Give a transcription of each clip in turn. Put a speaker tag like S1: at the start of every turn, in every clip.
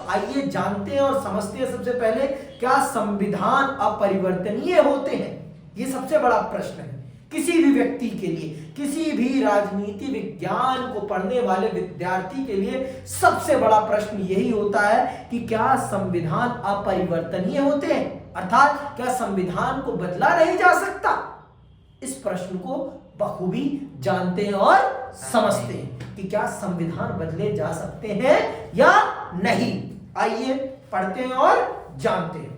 S1: आइए जानते हैं और समझते हैं सबसे पहले, क्या संविधान अपरिवर्तनीय होते हैं? ये सबसे बड़ा प्रश्न है किसी भी व्यक्ति के लिए, किसी भी राजनीति विज्ञान को पढ़ने वाले विद्यार्थी के लिए सबसे बड़ा प्रश्न यही होता है कि क्या संविधान अपरिवर्तनीय होते हैं, अर्थात क्या संविधान को बदला नहीं जा सकता? इस प्रश्न को बखूबी जानते हैं और समझते हैं कि क्या संविधान बदले जा सकते हैं या नहीं। आइए पढ़ते हैं और जानते हैं।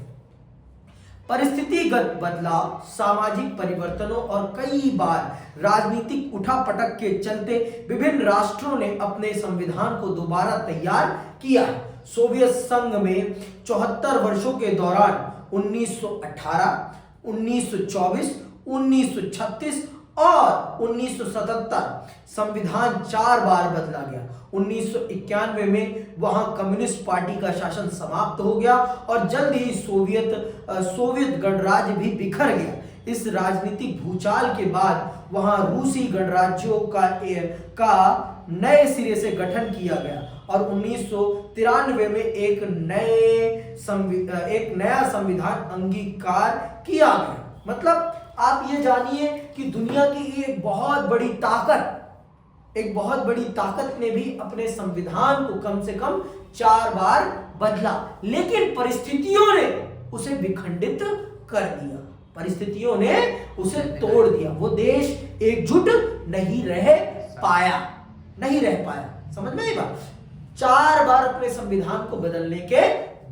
S1: परिस्थितिगत बदलाव, सामाजिक परिवर्तनों और कई बार राजनीतिक उठापटक के चलते विभिन्न राष्ट्रों ने अपने संविधान को दोबारा तैयार किया। सोवियत संघ में 74 वर्षों के दौरान 1918, 1924, 1936 और 1977 संविधान 4 बार बदला गया। 1991 में वहां कम्युनिस्ट पार्टी का शासन समाप्त हो गया और जल्द ही सोवियत गणराज्य भी बिखर गया। इस राजनीतिक भूचाल के बाद वहां रूसी गणराज्यों का नए सिरे से गठन किया गया और 1993 में एक नया संविधान अंगीकार किया गया। मतलब आप ये जानिए कि दुनिया की एक बहुत बड़ी ताकत ने भी अपने संविधान को कम से कम 4 बार बदला, लेकिन परिस्थितियों ने उसे विखंडित कर दिया, परिस्थितियों ने उसे तोड़ दिया। वो देश एकजुट नहीं रह पाया। समझ में आई बात? 4 बार अपने संविधान को बदलने के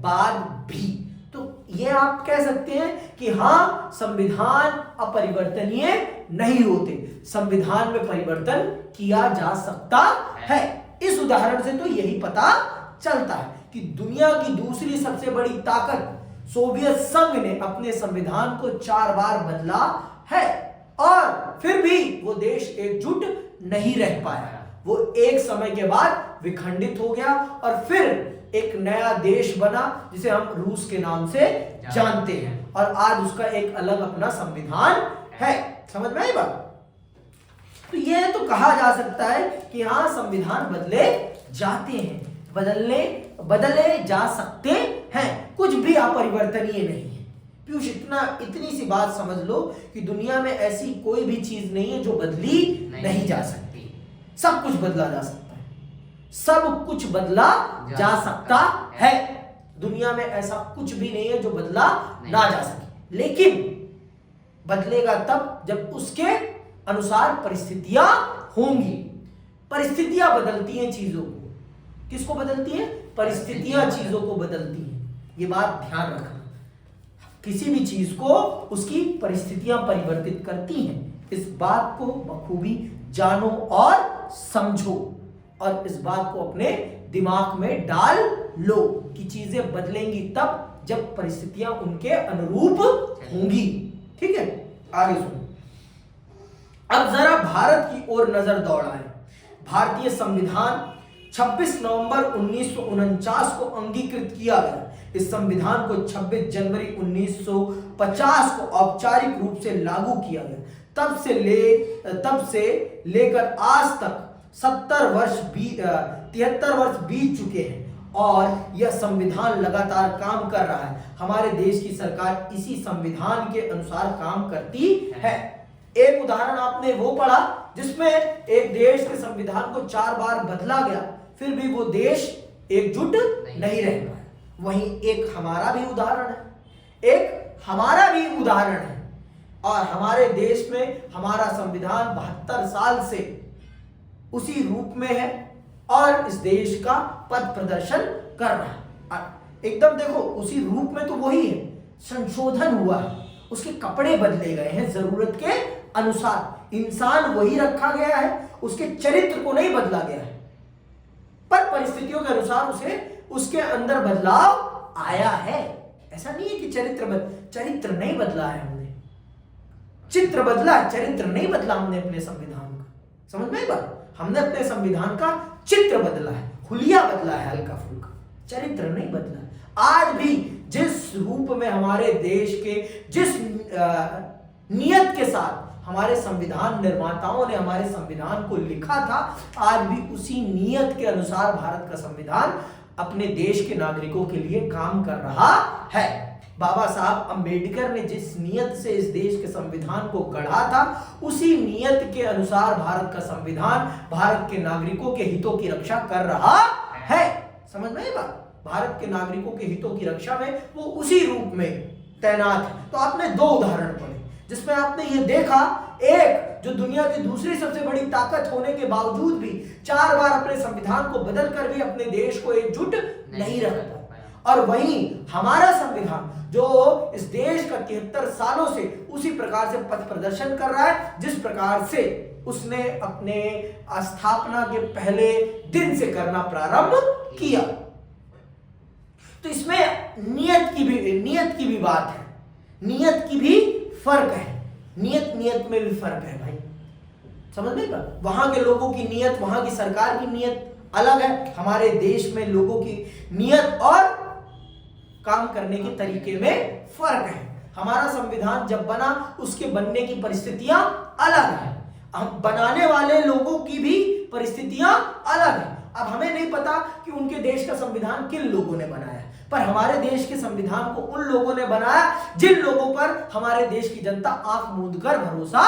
S1: बाद भी तो ये आप कह सकते हैं कि हाँ, संविधान अपरिवर्तनीय नहीं होते, संविधान में परिवर्तन किया जा सकता है। इस उदाहरण से तो यही पता चलता है कि दुनिया की दूसरी सबसे बड़ी ताकत सोवियत संघ ने अपने संविधान को 4 बार बदला है और फिर भी वो देश एकजुट नहीं रह पाया। वो एक समय के बाद विखंडित हो गया और फिर एक नया देश बना जिसे हम रूस के नाम से जानते हैं और आज उसका एक अलग अपना संविधान है। समझ में आई बात? तो यह तो कहा जा सकता है कि हाँ, संविधान बदले जाते हैं, बदले जा सकते हैं, कुछ भी अपरिवर्तनीय नहीं है। पीयूष, इतनी सी बात समझ लो कि दुनिया में ऐसी कोई भी चीज नहीं है जो बदली नहीं जा सकती। सब कुछ बदला जा सकता है, सब कुछ बदला जा सकता है। दुनिया में ऐसा कुछ भी नहीं है जो बदला ना जा सके, लेकिन बदलेगा तब जब उसके अनुसार परिस्थितियां होंगी। परिस्थितियां बदलती हैं चीजों को। किसको बदलती हैं? परिस्थितियां चीजों को बदलती हैं। ये बात ध्यान रखना। किसी भी चीज को उसकी परिस्थितियां परिवर्तित करती हैं। इस बात को बखूबी जानो और समझो और इस बात को अपने दिमाग में डाल लो कि चीजें बदलेंगी तब जब परिस्थितियां उनके अनुरूप होंगी। ठीक है, आगे सुनो। अब जरा भारत की ओर नजर दौड़ाएं। भारतीय संविधान 26 नवंबर 1949 को अंगीकृत किया गया। इस संविधान को 26 जनवरी 1950 को औपचारिक रूप से लागू किया गया। तब से लेकर आज तक 73 वर्ष बीत चुके हैं और यह संविधान लगातार काम कर रहा है। हमारे देश की सरकार इसी संविधान के अनुसार काम करती है। एक उदाहरण आपने वो पढ़ा जिसमें एक देश के संविधान को 4 बार बदला गया, फिर भी वो देश एकजुट नहीं रह पाया। वहीं एक हमारा भी उदाहरण है और हमारे देश में हमारा संविधान 72 साल से उसी रूप में है और इस देश का पथ प्रदर्शन कर रहा है। एकदम देखो, उसी रूप में तो वही है, संशोधन हुआ है, उसके कपड़े बदले गए हैं जरूरत के अनुसार। इंसान वही रखा गया है, उसके चरित्र को नहीं बदला गया है, पर परिस्थितियों के अनुसार उसके अंदर बदलाव आया है। ऐसा नहीं है कि चरित्र नहीं बदला है हमने, चित्र बदला, चरित्र नहीं बदला हमने अपने संविधान का। समझ में आई बात? हमने अपने संविधान का चित्र बदला है, हुलिया बदला है हल्का फुल्का, चरित्र नहीं बदला। आज भी जिस रूप में हमारे देश के जिस नियत के साथ हमारे संविधान निर्माताओं ने हमारे संविधान को लिखा था, आज भी उसी नियत के अनुसार भारत का संविधान अपने देश के नागरिकों के लिए काम कर रहा है। बाबा साहब अंबेडकर ने जिस नियत से इस देश के संविधान को गढ़ा था, उसी नियत के अनुसार भारत का संविधान भारत के नागरिकों के हितों की रक्षा कर रहा है। समझ में आई बात? भारत के नागरिकों के हितों की रक्षा में वो उसी रूप में तैनात है। तो आपने दो उदाहरण पढ़े जिसमें आपने ये देखा, एक जो दुनिया की दूसरी सबसे बड़ी ताकत होने के बावजूद भी 4 बार अपने संविधान को बदल कर भी अपने देश को एकजुट नहीं रख पाया, और वहीं हमारा संविधान जो इस देश का 73 सालों से उसी प्रकार से पथ प्रदर्शन कर रहा है जिस प्रकार से उसने अपने स्थापना के पहले दिन से करना प्रारंभ किया। तो इसमें नियत की भी बात है, नियत की भी फर्क है, नियत में भी फर्क है भाई। समझ नहीं पा? वहां के लोगों की नियत, वहां की सरकार की नियत अलग है, हमारे देश में लोगों की नियत और काम करने के तरीके में फर्क है। हमारा संविधान जब बना उसके बनने की परिस्थितियां अलग है, हम बनाने वाले लोगों की भी परिस्थितियां अलग है। अब हमें नहीं पता कि उनके देश का संविधान किन लोगों ने बनाया, पर हमारे देश के संविधान को उन लोगों ने बनाया जिन लोगों पर हमारे देश की जनता आंख मूंद कर भरोसा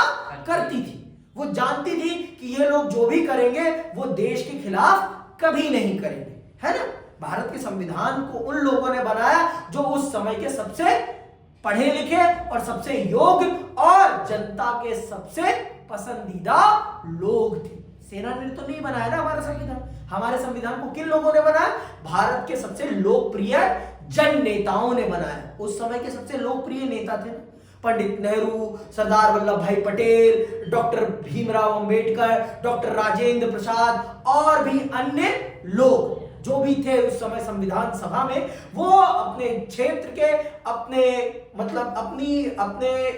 S1: करती थी। वो जानती थी कि ये लोग जो भी करेंगे वो देश के खिलाफ कभी नहीं करेंगे, है ना। भारत के संविधान को उन लोगों ने बनाया जो उस समय के सबसे पढ़े लिखे और सबसे योग्य और जनता के सबसे पसंदीदा लोग थे। सेना ने तो नहीं बनाया ना हमारा संविधान। हमारे संविधान को किन लोगों ने बनाया? भारत के सबसे लोकप्रिय जन नेताओं ने बनाया। उस समय के सबसे लोकप्रिय नेता थे पंडित नेहरू, सरदार वल्लभ भाई पटेल, डॉक्टर भीमराव अंबेडकर, डॉक्टर राजेंद्र प्रसाद और भी अन्य लोग जो भी थे उस समय संविधान सभा में। वो अपने क्षेत्र के अपने अपने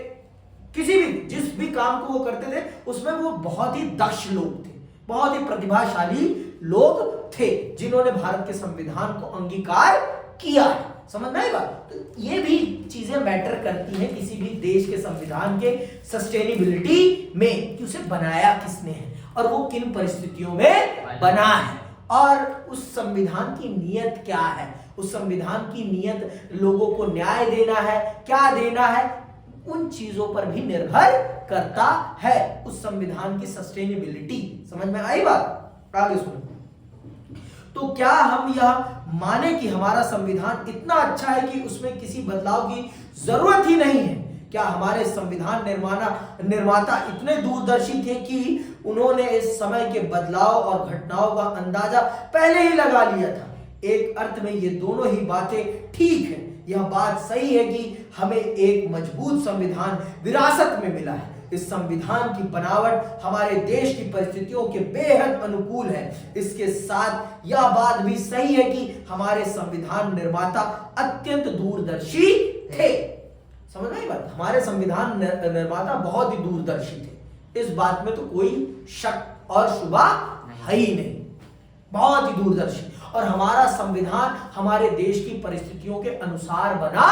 S1: किसी भी जिस भी काम को वो करते थे उसमें वो बहुत ही दक्ष लोग थे, बहुत ही प्रतिभाशाली लोग थे जिन्होंने भारत के संविधान को अंगीकार किया। समझ में आई बात? तो ये भी चीजें मैटर करती हैं किसी भी देश के संविधान के सस्टेनेबिलिटी में, कि उसे बनाया किसने है और वो किन परिस्थितियों में बना है और उस संविधान की नियत क्या है। उस संविधान की नियत लोगों को न्याय देना है, क्या देना है, उन चीजों पर भी निर्भर करता है उस संविधान की सस्टेनेबिलिटी। समझ में आई बात? आगे सुनो। तो क्या हम यह माने कि हमारा संविधान इतना अच्छा है कि उसमें किसी बदलाव की जरूरत ही नहीं है? क्या हमारे संविधान निर्माता इतने दूरदर्शी थे कि उन्होंने इस समय के बदलाव और घटनाओं का अंदाजा पहले ही लगा लिया था? एक अर्थ में ये दोनों ही बातें ठीक है। यह बात सही है कि हमें एक मजबूत संविधान विरासत में मिला है। इस संविधान की बनावट हमारे देश की परिस्थितियों के बेहद अनुकूल है। इसके साथ यह बात भी सही है कि हमारे संविधान निर्माता अत्यंत दूरदर्शी थे। समझ में बात? हमारे संविधान निर्माता बहुत ही दूरदर्शी थे, इस बात में तो कोई शक और शुबा है ही नहीं। बहुत ही दूरदर्शी, और हमारा संविधान हमारे देश की परिस्थितियों के अनुसार बना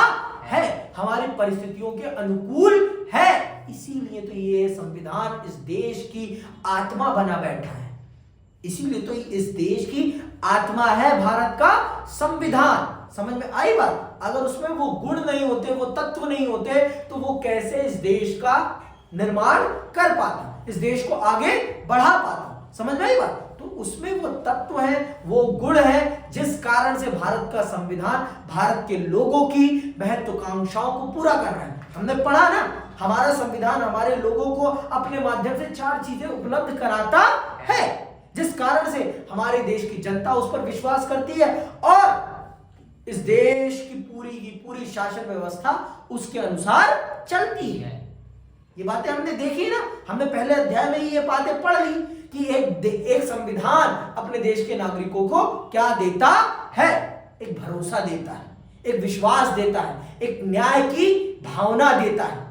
S1: है, हमारी परिस्थितियों के अनुकूल है। इसीलिए तो ये संविधान इस देश की आत्मा बना बैठा है। इसीलिए तो इस देश की आत्मा है भारत का संविधान। समझ में आई बात? अगर उसमें वो गुण नहीं होते, वो तत्व नहीं होते, तो वो कैसे इस देश का निर्माण कर पाता, इस देश को आगे बढ़ा पाता? समझ में आई बात? तो उसमें वो तत्व है, वो गुण है जिस कारण से भारत का संविधान भारत के लोगों की महत्वाकांक्षाओं को पूरा कर रहा है। हमने पढ़ा ना, हमारा संविधान हमारे लोगों को अपने माध्यम से 4 चीजें उपलब्ध कराता है, जिस कारण से हमारे देश की जनता उस पर विश्वास करती है और इस देश की पूरी शासन व्यवस्था उसके अनुसार चलती है। ये बातें हमने देखी ना, हमने पहले अध्याय में ही ये बातें पढ़ ली कि एक संविधान अपने देश के नागरिकों को क्या देता है? एक भरोसा देता है, एक विश्वास देता है, एक न्याय की भावना देता है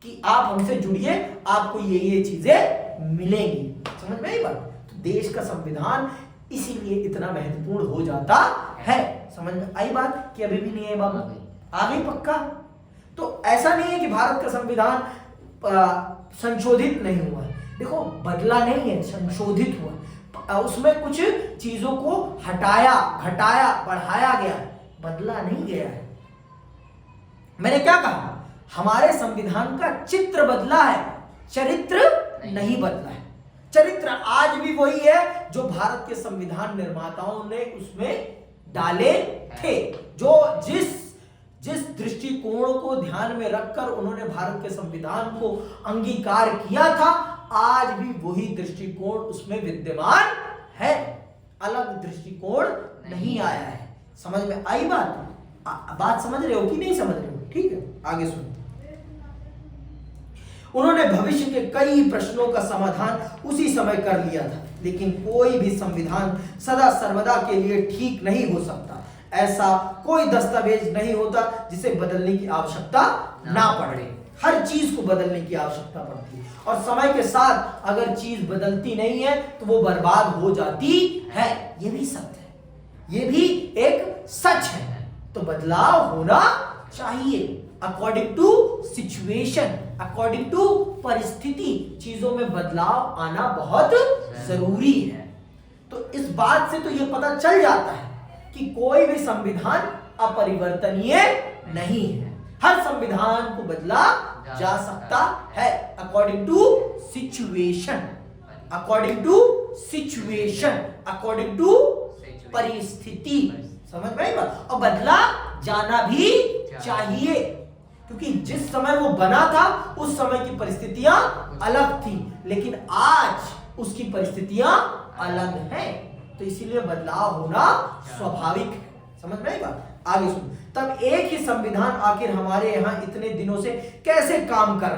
S1: कि आप हमसे जुड़िए, आपको ये चीजें मिलेंगी। समझ में आई बात? तो देश का संविधान इसीलिए इतना महत्वपूर्ण हो जाता है। समझ में आई बात कि अभी भी नहीं है बाबू? आ गई पक्का? तो ऐसा नहीं है कि भारत का संविधान संशोधित नहीं हुआ है। देखो, बदला नहीं है, संशोधित हुआ। उसमें कुछ चीजों को हटाया, घटाया, बढ़ाया गया, बदला नहीं गया है। मैंने क्या कहा? हमारे संविधान का चित्र बदला है, चरित्र नहीं बदला है। चरित्र आज भी वही है जो भारत के संविधान निर्माताओं ने उसमें डाले थे। जो जिस दृष्टिकोण को ध्यान में रखकर उन्होंने भारत के संविधान को अंगीकार किया था, आज भी वही दृष्टिकोण उसमें विद्यमान है। अलग दृष्टिकोण नहीं आया है। समझ में आई बात? बात समझ रहे हो कि नहीं समझ रहे हो? ठीक है, आगे सुनो। उन्होंने भविष्य के कई प्रश्नों का समाधान उसी समय कर लिया था, लेकिन कोई भी संविधान सदा सर्वदा के लिए ठीक नहीं हो सकता। ऐसा कोई दस्तावेज नहीं होता जिसे बदलने की आवश्यकता ना पड़े। हर चीज को बदलने की आवश्यकता पड़ती है, और समय के साथ अगर चीज बदलती नहीं है तो वो बर्बाद हो जाती है। ये भी सत्य है, ये भी एक सच है। तो बदलाव होना चाहिए according to situation, according to परिस्थिति। चीजों में बदलाव आना बहुत जरूरी है। तो इस बात से तो ये पता चल जाता है कि कोई भी संविधान अपरिवर्तनीय नहीं है। हर संविधान को बदला जा सकता है according to situation, according to situation, according to परिस्थिति। समझ में आई बात? और बदला जाना भी चाहिए, क्योंकि जिस समय वो बना था उस समय की परिस्थितियां अलग थी, लेकिन आज उसकी परिस्थितियां अलग हैं। तो इसीलिए बदलाव होना स्वाभाविक है। समझ में आई बात? आगे सुन। तब एक ही संविधान आखिर हमारे यहाँ इतने दिनों से कैसे काम कर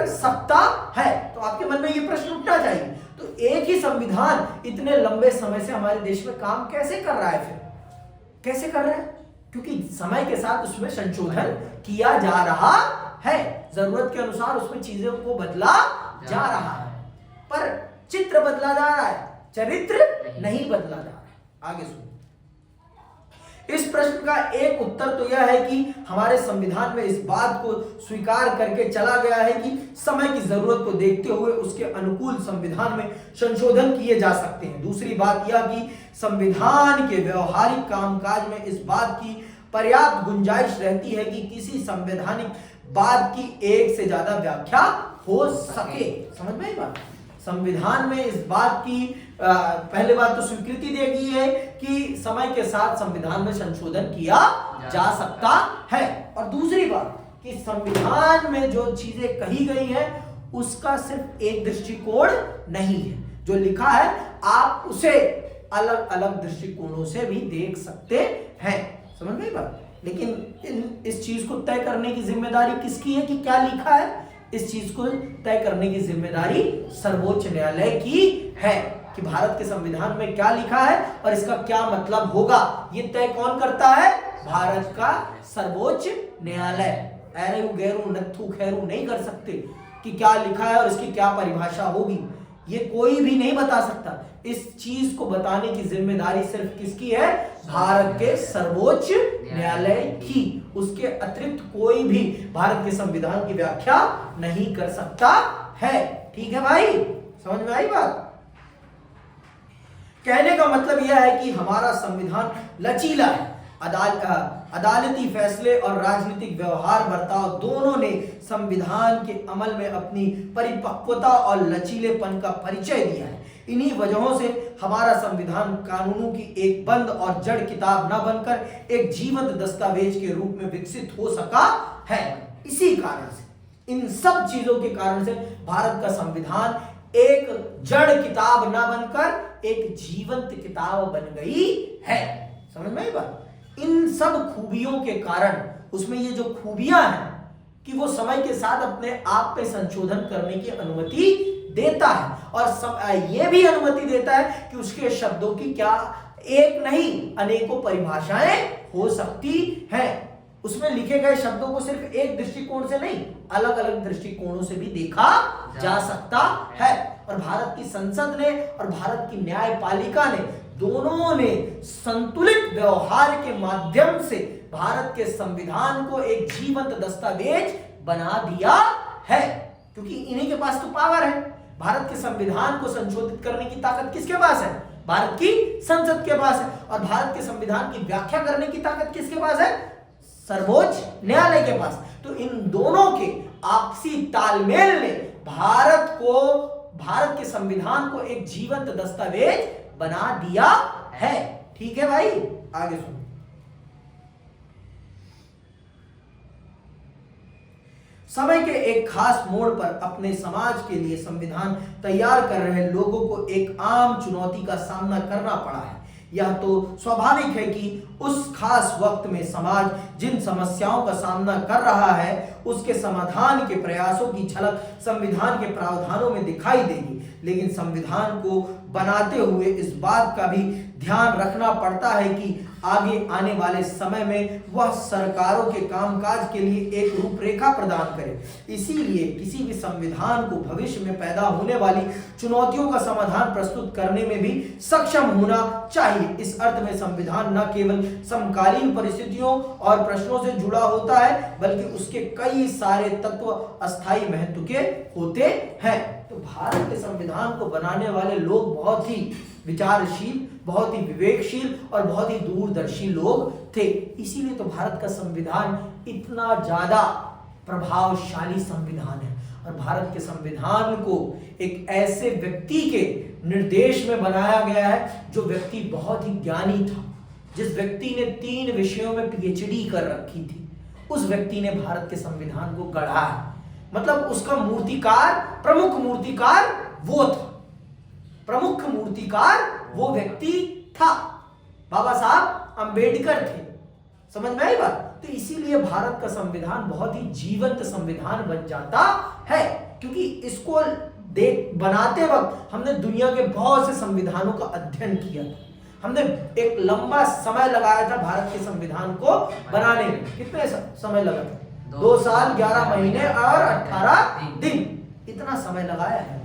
S1: सकता है? तो आपके मन में ये प्रश्न उठना चाहिए। तो एक ही संविधान इतने लंबे समय से हमारे देश में काम कैसे कर रहा है? फिर कैसे कर रहा है? क्योंकि समय के साथ उसमें संशोधन किया जा रहा है, जरूरत के अनुसार उसमें चीजों को बदला जा रहा है, पर चित्र बदला जा रहा है, चरित्र नहीं बदला जा रहा है। आगे सुनो। इस प्रश्न का एक उत्तर तो यह है कि हमारे संविधान में इस बात को स्वीकार करके चला गया है कि समय की जरूरत को देखते हुए उसके अनुकूल संविधान में संशोधन किए जा सकते हैं। दूसरी बात यह कि संविधान के व्यवहारिक कामकाज में इस बात की पर्याप्त गुंजाइश रहती है कि किसी संवैधानिक बात की एक से ज्यादा व्याख्या हो सके। समझ में आई बात? संविधान में इस बात की पहले बात तो स्वीकृति दी गई है कि समय के साथ संविधान में संशोधन किया जा सकता है, और दूसरी बात कि संविधान में जो चीजें कही गई हैं उसका सिर्फ एक दृष्टिकोण नहीं है। जो लिखा है आप उसे अलग अलग दृष्टिकोणों से भी देख सकते हैं। समझ में आई बात? लेकिन इस चीज को तय करने की जिम्मेदारी किसकी है कि क्या लिखा है? इस चीज को तय करने की जिम्मेदारी सर्वोच्च न्यायालय की है कि भारत के संविधान में क्या लिखा है और इसका क्या मतलब होगा। ये तय कौन करता है? भारत का सर्वोच्च न्यायालय। ऐरू गैरू नत्थु खैरू नहीं कर सकते कि क्या लिखा है और इसकी क्या परिभाषा होगी। ये कोई भी नहीं बता सकता। इस चीज को बताने की जिम्मेदारी सिर्फ किसकी है? भारत के सर्वोच्च न्यायालय की। उसके अतिरिक्त कोई भी भारत के संविधान की व्याख्या नहीं कर सकता है। ठीक है भाई, समझ में आई बात? कहने का मतलब यह है कि हमारा संविधान लचीला है। अदालती फैसले और राजनीतिक व्यवहार बर्ताव दोनों ने संविधान के अमल में अपनी परिपक्वता और लचीलेपन का परिचय दिया है। इन्हीं वजहों से हमारा संविधान कानूनों की एक बंद और जड़ किताब न बनकर एक जीवंत दस्तावेज के रूप में विकसित हो सका है। इसी कारण से, इन सब चीजों के कारण से भारत का संविधान एक जड़ किताब न बनकर एक जीवंत किताब बन गई है। समझ में आई बात? इन सब खूबियों के कारण, उसमें ये जो खूबियां हैं कि वो समय के साथ अपने आप पे संशोधन करने की अनुमति देता है, और ये भी अनुमति देता है कि उसके शब्दों की क्या एक नहीं अनेकों परिभाषाएं हो सकती हैं। उसमें लिखे गए शब्दों को सिर्फ एक दृष्टिकोण से नहीं, अलग अलग दृष्टिकोणों से भी देखा जा सकता है। और भारत की संसद ने और भारत की न्यायपालिका ने दोनों ने संतुलित व्यवहार के माध्यम से भारत के संविधान को एक जीवंत दस्तावेज बना दिया है, क्योंकि इन्हीं के पास तो पावर है। भारत के संविधान को संशोधित करने की ताकत किसके पास है? भारत की संसद के पास है। और भारत के संविधान की व्याख्या करने की ताकत किसके पास है? सर्वोच्च न्यायालय के पास। तो इन दोनों के आपसी तालमेल ने भारत के संविधान को एक जीवंत दस्तावेज बना दिया है। ठीक है भाई, आगे सुनो। समय के एक खास मोड़ पर अपने समाज के लिए संविधान तैयार कर रहे लोगों को एक आम चुनौती का सामना करना पड़ा है। यह तो स्वाभाविक है कि उस खास वक्त में समाज जिन समस्याओं का सामना कर रहा है उसके समाधान के प्रयासों की झलक संविधान के प्रावधानों में दिखाई देगी। लेकिन संविधान को बनाते हुए इस बात का भी ध्यान रखना पड़ता है कि आगे आने वाले समय में वह सरकारों के कामकाज के लिए एक रूपरेखा प्रदान करे। इसीलिए किसी भी संविधान को भविष्य में पैदा होने वाली चुनौतियों का समाधान प्रस्तुत करने में भी सक्षम होना चाहिए। इस अर्थ में संविधान न केवल समकालीन परिस्थितियों और प्रश्नों से जुड़ा होता है बल्कि उसके कई सारे तत्व अस्थायी महत्व के होते हैं। तो भारत के संविधान को बनाने वाले लोग बहुत ही विचारशील, बहुत ही विवेकशील और बहुत ही दूरदर्शी लोग थे। इसीलिए तो भारत का संविधान इतना ज्यादा प्रभावशाली संविधान है। और भारत के संविधान को एक ऐसे व्यक्ति के निर्देश में बनाया गया है जो व्यक्ति बहुत ही ज्ञानी था, जिस व्यक्ति ने 3 विषयों में पीएचडी कर रखी थी, उस व्यक्ति ने भारत के संविधान को गढ़ा है। मतलब उसका मूर्तिकार, प्रमुख मूर्तिकार वो था, प्रमुख मूर्तिकार वो व्यक्ति था, बाबा साहब अंबेडकर थे। समझ में आई बात? तो इसीलिए भारत का संविधान बहुत ही जीवंत संविधान बन जाता है, क्योंकि इसको बनाते वक्त हमने दुनिया के बहुत से संविधानों का अध्ययन किया था। हमने एक लंबा समय लगाया था भारत के संविधान को बनाने में। कितने समय लगा था? 2 साल 11 महीने और 18 दिन, इतना समय लगाया है।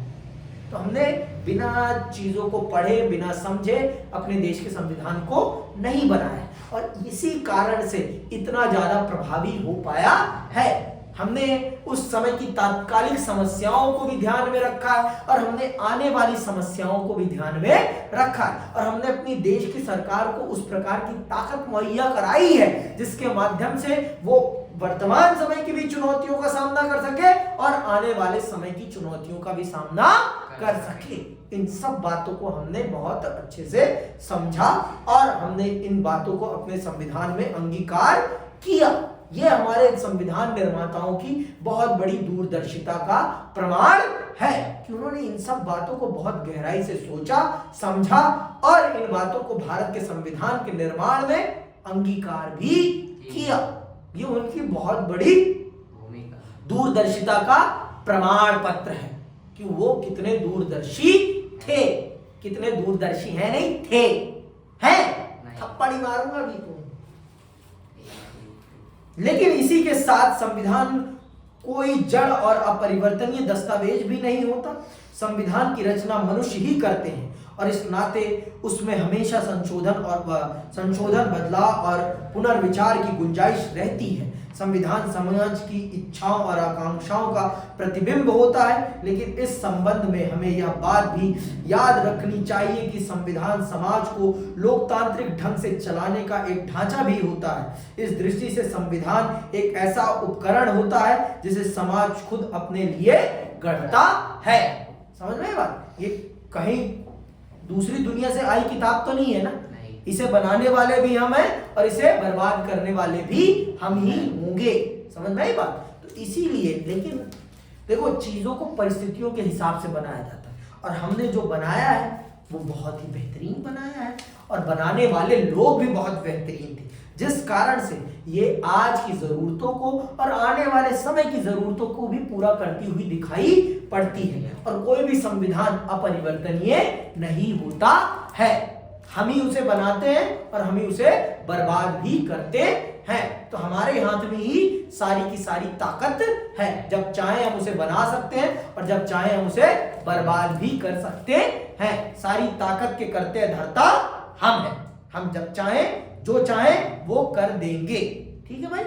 S1: तो हमने बिना चीजों को पढ़े, बिना समझे अपने देश के संविधान को नहीं बनाया और इसी कारण से इतना ज्यादा प्रभावी हो पाया है। हमने उस समय की तात्कालिक समस्याओं को भी ध्यान में रखा है और हमने आने वाली समस्याओं को भी ध्यान में रखा है और हमने अपनी देश की सरकार को उस प्रकार की ताकत मुहैया कराई है जिसके माध्यम से वो वर्तमान समय की भी चुनौतियों का सामना कर सके और आने वाले समय की चुनौतियों का भी सामना कर सके। इन सब बातों को हमने बहुत अच्छे से समझा और हमने इन बातों को अपने संविधान में अंगीकार किया। यह हमारे संविधान निर्माताओं की बहुत बड़ी दूरदर्शिता का प्रमाण है कि उन्होंने इन सब बातों को बहुत गहराई से सोचा, समझा और इन बातों को भारत के संविधान के निर्माण में अंगीकार भी किया। ये उनकी बहुत बड़ी दूरदर्शिता का प्रमाण पत्र है कि वो कितने दूरदर्शी थे। कितने दूरदर्शी हैं? नहीं थे, हैं? थप्पड़ी मारूंगा भी तो। लेकिन इसी के साथ संविधान कोई जड़ और अपरिवर्तनीय दस्तावेज भी नहीं होता। संविधान की रचना मनुष्य ही करते हैं और इस नाते उसमें हमेशा संशोधन, बदलाव और पुनर्विचार की गुंजाइश रहती है। संविधान समाज की इच्छाओं और आकांक्षाओं का प्रतिबिंब होता है, लेकिन इस संबंध में हमें यह बात भी याद रखनी चाहिए कि संविधान समाज को लोकतांत्रिक ढंग से चलाने का एक ढांचा भी होता है। इस दृष्टि से संविधान एक ऐसा उपकरण होता है जिसे समाज खुद अपने लिए गढ़ता है। समझ में बात? ये कहीं दूसरी दुनिया से आई किताब तो नहीं है ना। इसे बनाने वाले भी हम हैं और इसे बर्बाद करने वाले भी हम ही होंगे। समझ में आई बात? तो इसीलिए, लेकिन देखो चीजों को परिस्थितियों के हिसाब से बनाया जाता है और हमने जो बनाया है वो बहुत ही बेहतरीन बनाया है और बनाने वाले लोग भी बहुत बेहतरीन थे, जिस कारण से ये आज की जरूरतों को और आने वाले समय की जरूरतों को भी पूरा करती हुई दिखाई पड़ती है। और कोई भी संविधान अपरिवर्तनीय नहीं होता है। हम ही उसे बनाते हैं और हम ही उसे बर्बाद भी करते हैं। तो हमारे हाथ में ही सारी की सारी ताकत है। जब चाहे हम उसे बना सकते हैं और जब चाहे हम उसे बर्बाद भी कर सकते हैं। सारी ताकत के करते धरता हम हैं। हम जब चाहे जो चाहे वो कर देंगे। ठीक है भाई,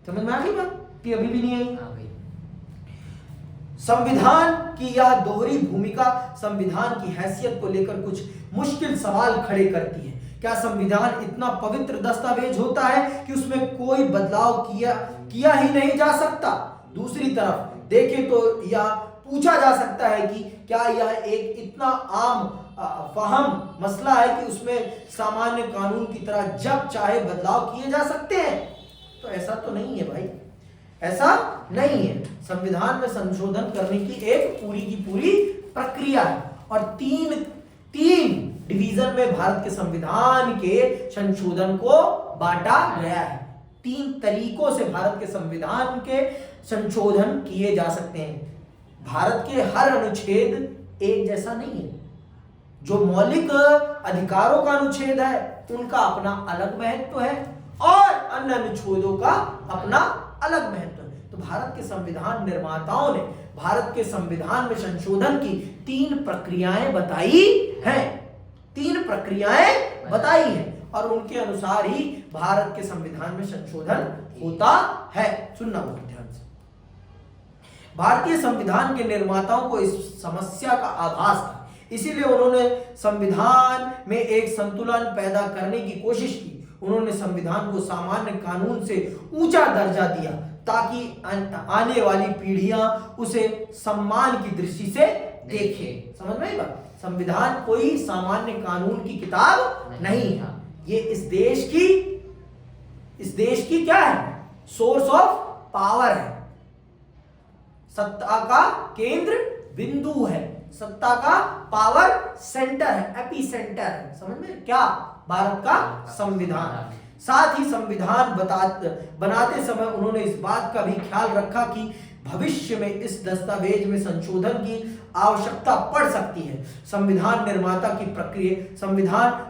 S1: समझ में आ गई बात कि अभी भी नहीं आई? संविधान की यह दोहरी भूमिका संविधान की हैसियत को लेकर कुछ मुश्किल सवाल खड़े करती है। क्या संविधान इतना पवित्र दस्तावेज होता है कि उसमें कोई बदलाव किया ही नहीं जा सकता? दूसरी तरफ देखें तो यह पूछा जा सकता है कि क्या यह एक इतना आम फहम मसला है कि उसमें सामान्य कानून की तरह जब चाहे बदलाव किए जा सकते हैं? तो ऐसा तो नहीं है भाई, ऐसा नहीं है। संविधान में संशोधन करने की एक पूरी की पूरी प्रक्रिया है और तीन डिवीजन में भारत के संविधान के संशोधन को बांटा गया है। 3 तरीकों से भारत के संविधान के संशोधन किए जा सकते हैं। भारत के हर अनुच्छेद एक जैसा नहीं है। जो मौलिक अधिकारों का अनुच्छेद है उनका अपना अलग महत्व है और अन्य अनुच्छेदों का अपना अलग महत्व है। तो भारत के संविधान निर्माताओं ने भारत के संविधान में संशोधन की 3 प्रक्रियाएं बताई हैं। 3 प्रक्रियाएं बताई हैं और उनके अनुसार ही भारत के संविधान में संशोधन होता है। सुनना बहुत ध्यान से। भारतीय संविधान के निर्माताओं को इस समस्या का आभास था, इसीलिए उन्होंने संविधान में एक संतुलन पैदा करने की कोशिश की। उन्होंने संविधान को सामान्य कानून से ऊंचा दर्जा दिया ताकि आने वाली पीढ़ियां उसे सम्मान की दृष्टि से देखें। समझ में आई बात? संविधान कोई सामान्य कानून की किताब नहीं है। ये इस देश की क्या है? सोर्स ऑफ पावर है, सत्ता का केंद्र बिंदु है, सत्ता का पावर सेंटर है, एपी सेंटर है। समझ में? क्या? भारत का संविधान। साथ ही संविधान बनाते समय उन्होंने इस बात का भी ख्याल रखा कि भविष्य में इस दस्तावेज में संशोधन की आवश्यकता पड़ सकती है। संविधान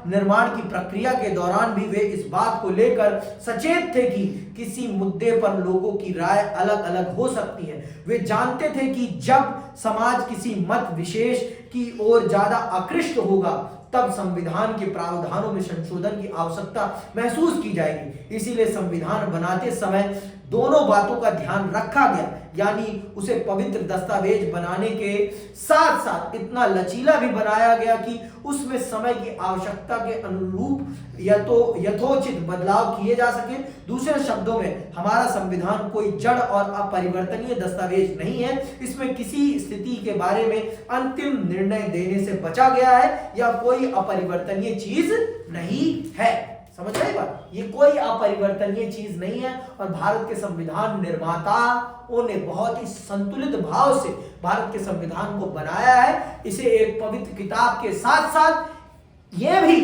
S1: निर्माण की प्रक्रिया के दौरान भी वे इस बात को लेकर सचेत थे कि किसी मुद्दे पर लोगों की राय अलग अलग हो सकती है। वे जानते थे कि जब समाज किसी मत विशेष की ओर ज्यादा आकृष्ट होगा तब संविधान के प्रावधानों में संशोधन की आवश्यकता महसूस की जाएगी। इसीलिए संविधान बनाते समय दोनों बातों का ध्यान रखा गया, यानी उसे पवित्र दस्तावेज बनाने के साथ साथ इतना लचीला भी बनाया गया कि उसमें समय की आवश्यकता के अनुरूप यथोचित बदलाव किए जा सके। दूसरे शब्दों में हमारा संविधान कोई जड़ और अपरिवर्तनीय दस्तावेज नहीं है। इसमें किसी स्थिति के बारे में अंतिम निर्णय देने से बचा गया है या कोई अपरिवर्तनीय चीज नहीं है। समझ रहे बात? ये कोई अपरिवर्तनीय चीज नहीं है और भारत के संविधान निर्माताओं ने बहुत ही संतुलित भाव से भारत के संविधान को बनाया है। इसे एक पवित्र किताब के साथ साथ यह भी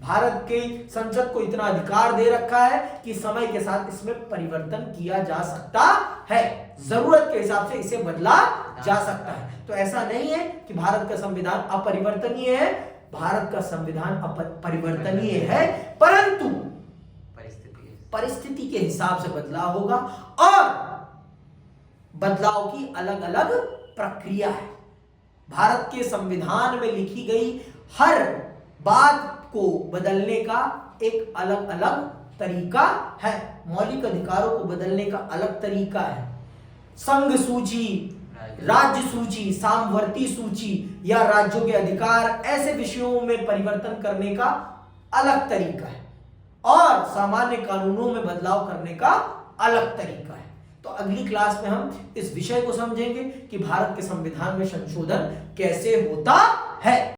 S1: भारत के संसद को इतना अधिकार दे रखा है कि समय के साथ इसमें परिवर्तन किया जा सकता है, जरूरत के हिसाब से इसे बदला जा सकता है। तो ऐसा नहीं है कि भारत का संविधान अपरिवर्तनीय है। भारत का संविधान परिवर्तनीय है, परंतु परिस्थिति के हिसाब से बदलाव होगा और बदलाव की अलग अलग प्रक्रिया है। भारत के संविधान में लिखी गई हर बात को बदलने का एक अलग अलग तरीका है। मौलिक अधिकारों को बदलने का अलग तरीका है। संघ सूची, राज्य सूची, सामवर्ती सूची या राज्यों के अधिकार, ऐसे विषयों में परिवर्तन करने का अलग तरीका है और सामान्य कानूनों में बदलाव करने का अलग तरीका है। तो अगली क्लास में हम इस विषय को समझेंगे कि भारत के संविधान में संशोधन कैसे होता है।